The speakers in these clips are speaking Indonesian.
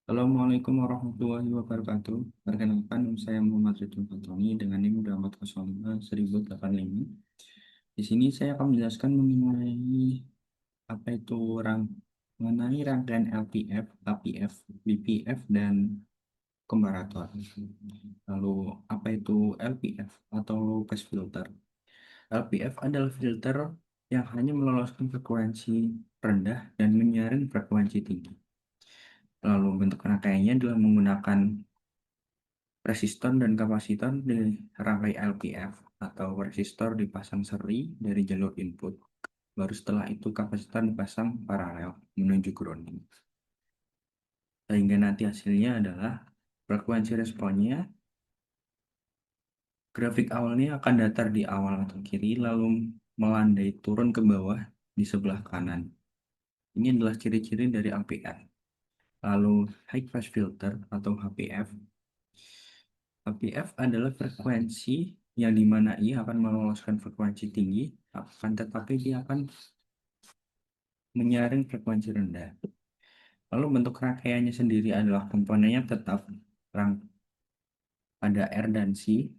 Assalamualaikum warahmatullahi wabarakatuh. Perkenalkan, nama saya Muhammad Ridwan Fatoni dengan NIM 2405-1085. Di sini saya akan menjelaskan apa itu rang mengenai rangkaian LPF, APF, BPF, dan komparator. Lalu, apa itu LPF atau low pass filter? LPF adalah filter yang hanya meloloskan frekuensi rendah dan menyaring frekuensi tinggi. Lalu bentuk rangkaiannya adalah menggunakan resistor dan kapasitor di rangkai LPF atau resistor dipasang seri dari jalur input. Baru setelah itu kapasitor dipasang paralel menuju grounding. Sehingga nanti hasilnya adalah frekuensi responnya. Grafik awalnya akan datar di awal atau kiri lalu melandai turun ke bawah di sebelah kanan. Ini adalah ciri-ciri dari LPF. Lalu high pass filter atau HPF. HPF adalah frekuensi yang dimana ia akan meloloskan frekuensi tinggi, akan tetapi dia akan menyaring frekuensi rendah. Lalu bentuk rangkaiannya sendiri adalah komponennya tetap rang ada R dan C,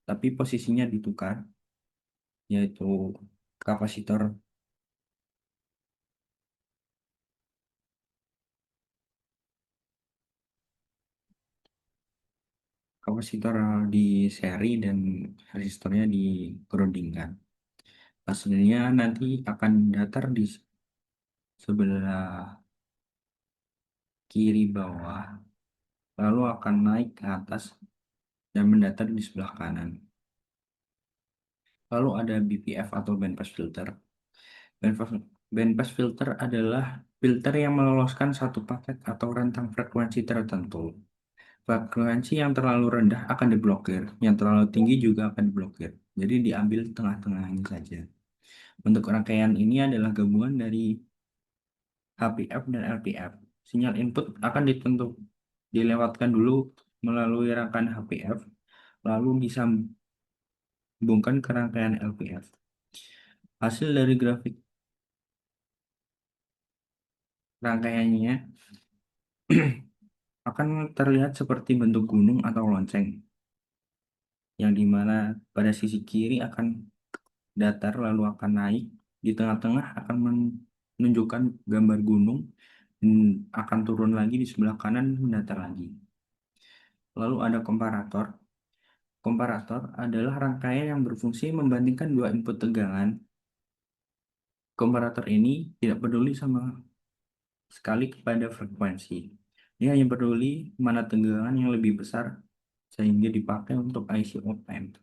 tapi posisinya ditukar, yaitu kapasitor kapasitor di seri dan resistornya dikerundingkan. Hasilnya nanti akan datar di sebelah kiri bawah, lalu akan naik ke atas dan mendatar di sebelah kanan. Lalu ada BPF atau bandpass filter. Bandpass, bandpass filter adalah filter yang meloloskan satu paket atau rentang frekuensi tertentu. Frekuensi yang terlalu rendah akan diblokir, yang terlalu tinggi juga akan diblokir. Jadi diambil tengah-tengahnya saja. Bentuk rangkaian ini adalah gabungan dari HPF dan LPF. Sinyal input akan dilewatkan dulu melalui rangkaian HPF, lalu disambungkan ke rangkaian LPF. Hasil dari grafik rangkaiannya akan terlihat seperti bentuk gunung atau lonceng, yang dimana pada sisi kiri akan datar lalu akan naik, di tengah-tengah akan menunjukkan gambar gunung, dan akan turun lagi di sebelah kanan mendatar lagi. Lalu ada komparator. Komparator adalah rangkaian yang berfungsi membandingkan dua input tegangan. Komparator ini tidak peduli sama sekali kepada frekuensi. Dia hanya peduli mana tegangan yang lebih besar sehingga dipakai untuk IC op-amp.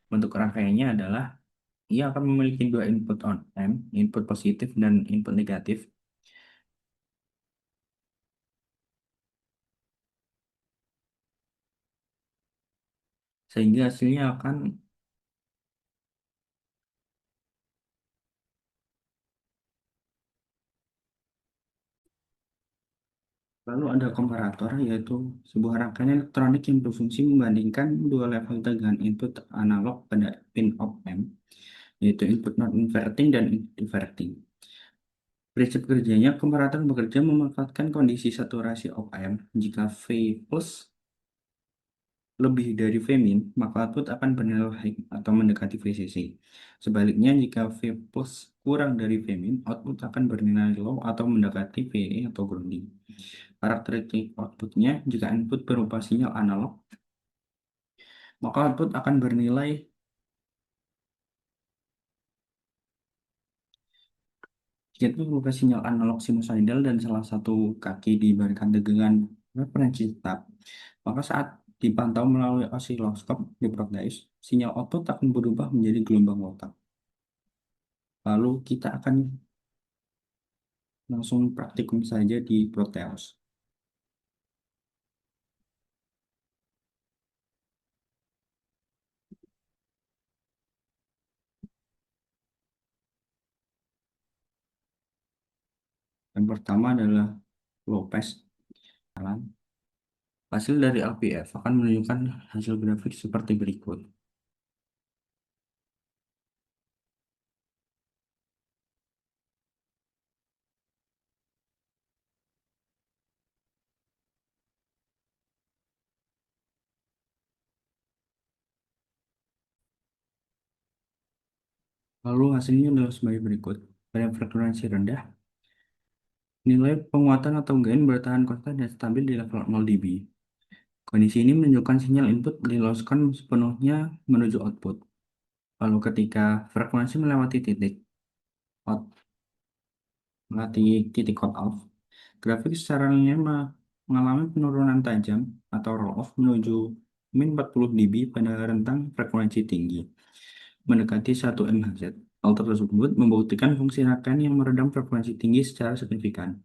Bentuk rangkaiannya adalah ia akan memiliki dua input on-amp, input positif dan input negatif. Sehingga hasilnya akan lalu ada komparator, yaitu sebuah rangkaian elektronik yang berfungsi membandingkan dua level tegangan input analog pada pin op-amp, yaitu input non-inverting dan inverting. Prinsip kerjanya, komparator bekerja memanfaatkan kondisi saturasi op-amp. Jika V plus lebih dari V min, maka output akan bernilai high atau mendekati VCC. Sebaliknya, jika V plus kurang dari V min, output akan bernilai low atau mendekati VE atau grounding. Karakteristik outputnya, jika input berupa sinyal analog, maka output akan bernilai jika itu berupa sinyal analog sinusoidal dan salah satu kaki diberikan tegangan referensi tetap, maka saat dipantau melalui osiloskop di Proteus, sinyal output akan berubah menjadi gelombang otak. Lalu kita akan langsung praktikum saja di Proteus. Yang pertama adalah low pass jalan. Hasil dari LPF akan menunjukkan hasil grafik seperti berikut. Lalu hasilnya adalah sebagai berikut. Pada frekuensi rendah, nilai penguatan atau gain bertahan konstan dan stabil di level 0 dB. Kondisi ini menunjukkan sinyal input diloloskan sepenuhnya menuju output. Lalu ketika frekuensi out, melewati titik cut off, grafik secara linear mengalami penurunan tajam atau roll off menuju min 40 dB pada rentang frekuensi tinggi, mendekati 1 MHz. Hal tersebut membuktikan fungsi rangkaian yang meredam frekuensi tinggi secara signifikan.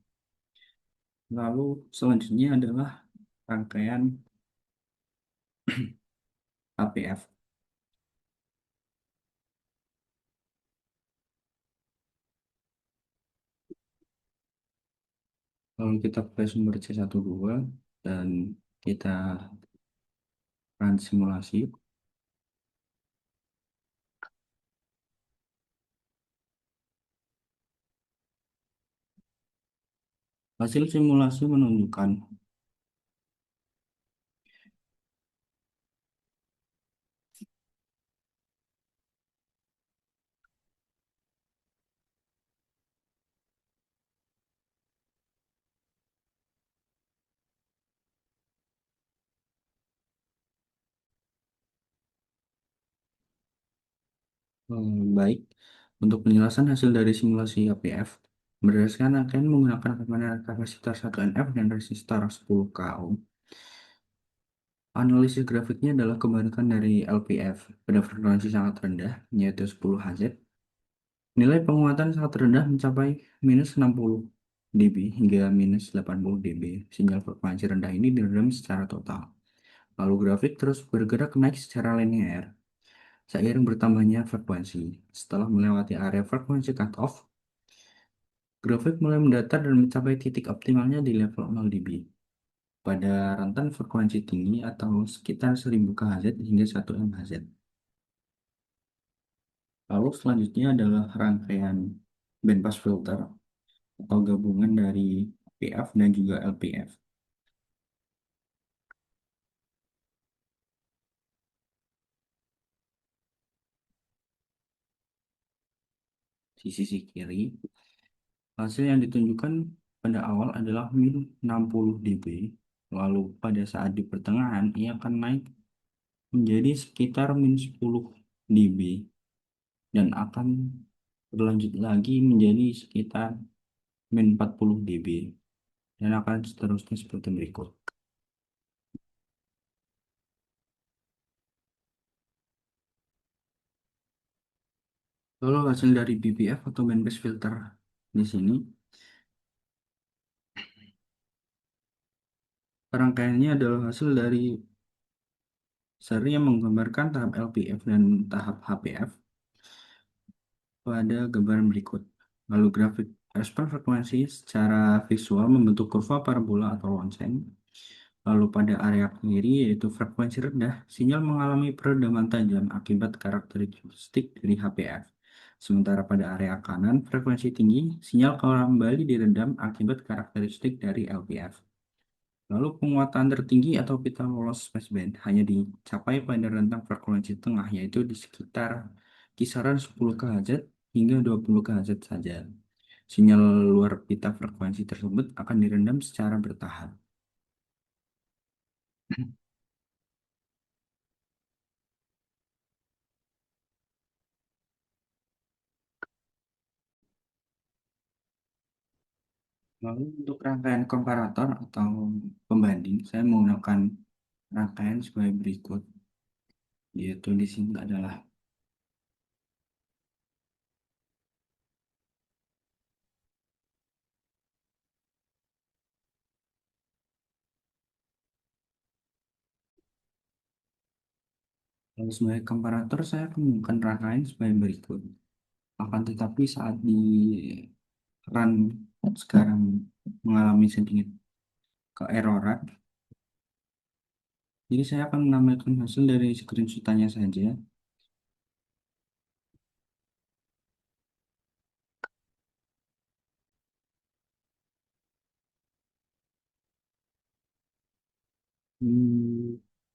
Lalu selanjutnya adalah rangkaian HPF. Lalu kita pakai sumber C12 dan kita run simulasi. Hasil simulasi menunjukkan baik untuk penjelasan hasil dari simulasi HPF berdasarkan rangkaian menggunakan kapasitor 1NF dan resistor 10 k ohm. Analisis grafiknya adalah kebalikan dari LPF pada frekuensi sangat rendah, yaitu 10 Hz. Nilai penguatan sangat rendah mencapai minus 60 dB hingga minus 80 dB. Sinyal frekuensi rendah ini diredam secara total. Lalu grafik terus bergerak naik secara linear seiring bertambahnya frekuensi. Setelah melewati area frekuensi cutoff, grafik mulai mendatar dan mencapai titik optimalnya di level 0 dB pada rentan frekuensi tinggi atau sekitar 1000 kHz hingga 1 MHz. Lalu selanjutnya adalah rangkaian bandpass filter atau gabungan dari PF dan juga LPF. Di sisi kiri, hasil yang ditunjukkan pada awal adalah min 60 dB, lalu pada saat di pertengahan ia akan naik menjadi sekitar min 10 dB dan akan berlanjut lagi menjadi sekitar min 40 dB dan akan seterusnya seperti berikut. Lalu hasil dari BBF atau bandpass filter di sini, rangkaiannya adalah hasil dari seri yang menggambarkan tahap LPF dan tahap HPF pada gambaran berikut. Lalu grafik respon frekuensi secara visual membentuk kurva parabola atau lonceng. Lalu pada area kiri yaitu frekuensi rendah, sinyal mengalami peredaman tajam akibat karakteristik dari HPF. Sementara pada area kanan, frekuensi tinggi, sinyal kembali diredam akibat karakteristik dari LPF. Lalu penguatan tertinggi atau pita lolos passband hanya dicapai pada rentang frekuensi tengah yaitu di sekitar kisaran 10 kHz hingga 20 kHz saja. Sinyal luar pita frekuensi tersebut akan direndam secara bertahap. Lalu untuk rangkaian komparator atau pembanding, saya menggunakan rangkaian sebagai berikut, yaitu di sini adalah sebagai komparator saya akan menggunakan rangkaian sebagai berikut. Akan tetapi saat di run sekarang mengalami sedikit keeroran, jadi saya akan menampilkan hasil dari screenshotannya saja.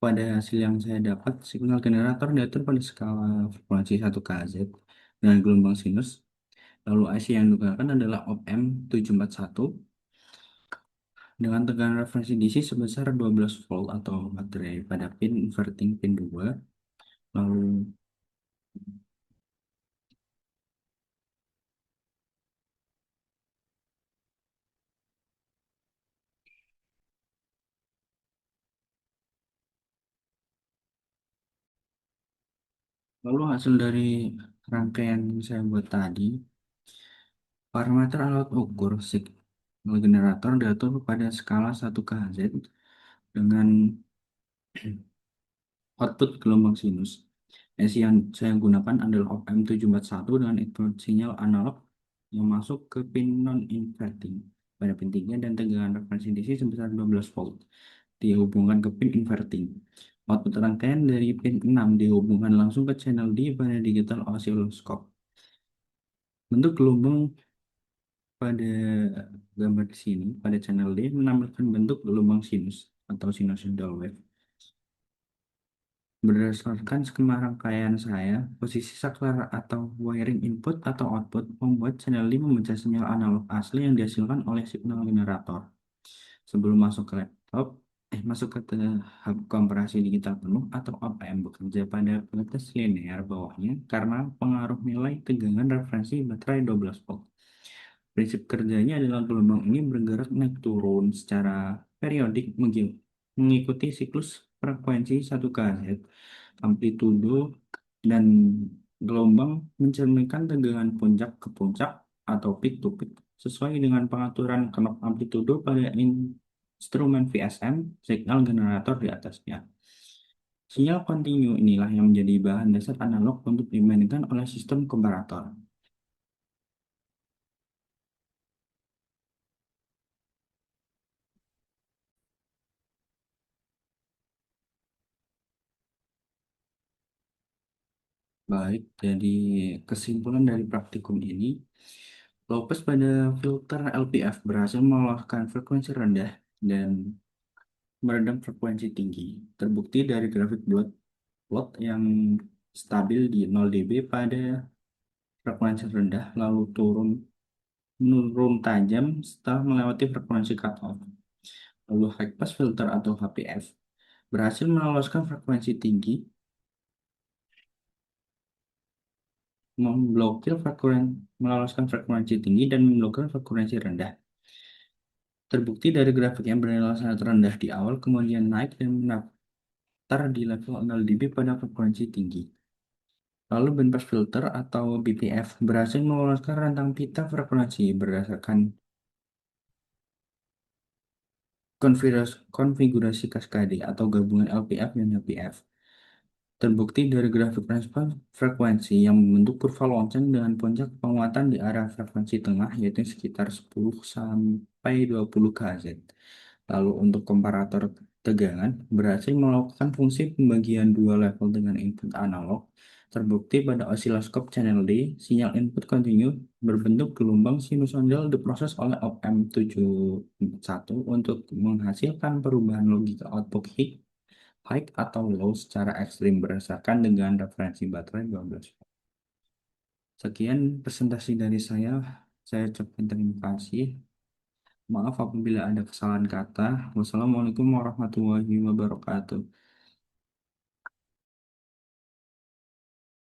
Pada hasil yang saya dapat, signal generator diatur pada skala frekuensi 1 kHz dengan gelombang sinus. Lalu IC yang digunakan adalah op-amp 741 dengan tegangan referensi DC sebesar 12 volt atau baterai pada pin inverting pin 2. Lalu lalu hasil dari rangkaian yang saya buat tadi, parameter alat ukur signal generator diatur pada skala 1 kHz dengan output gelombang sinus. AC yang saya gunakan adalah op-amp 741 dengan input sinyal analog yang masuk ke pin non-inverting pada pin 3 dan tegangan referensi DC sebesar 12 volt dihubungkan ke pin inverting. Output rangkaian dari pin 6 dihubungkan langsung ke channel D pada digital oscilloscope. Bentuk gelombang pada gambar di sini pada channel D menampilkan bentuk gelombang sinus atau sinusoidal wave. Berdasarkan skema rangkaian saya, posisi saklar atau wiring input atau output membuat channel D memecah sinyal analog asli yang dihasilkan oleh signal generator. Sebelum masuk ke laptop, masuk ke tahap komparasi digital penuh atau OPM bekerja pada batas linear bawahnya karena pengaruh nilai tegangan referensi baterai 12 volt. Prinsip kerjanya adalah gelombang ini bergerak naik turun secara periodik mengikuti siklus frekuensi 1 kHz, amplitudo, dan gelombang mencerminkan tegangan puncak ke puncak atau peak to peak sesuai dengan pengaturan knop amplitudo pada instrumen VSM signal generator di atasnya. Sinyal kontinu inilah yang menjadi bahan dasar analog untuk dimainkan oleh sistem komparator. Baik, jadi kesimpulan dari praktikum ini, Lopez pada filter LPF berhasil meloloskan frekuensi rendah dan meredam frekuensi tinggi. Terbukti dari grafik plot yang stabil di 0 dB pada frekuensi rendah, lalu menurun tajam setelah melewati frekuensi cutoff. Lalu high pass filter atau HPF berhasil meloloskan frekuensi tinggi, meloloskan frekuensi tinggi dan memblokir frekuensi rendah. Terbukti dari grafik yang bernilai sangat rendah di awal, kemudian naik dan mendatar di level 0 dB pada frekuensi tinggi. Lalu bandpass filter atau BPF berhasil meloloskan rentang pita frekuensi berdasarkan konfigurasi kaskade atau gabungan LPF dan HPF. Terbukti dari grafik respons frekuensi yang membentuk kurva lonceng dengan puncak penguatan di area frekuensi tengah yaitu sekitar 10 sampai 20 Kz. Lalu untuk komparator tegangan berhasil melakukan fungsi pembagian dua level dengan input analog. Terbukti pada osiloskop channel D, sinyal input kontinu berbentuk gelombang sinusoidal diproses oleh op-amp 741 untuk menghasilkan perubahan logika output high atau low secara ekstrim berdasarkan dengan referensi baterai 12 volt. Sekian presentasi dari saya. Saya ucapkan terima kasih. Maaf apabila ada kesalahan kata. Wassalamualaikum warahmatullahi wabarakatuh.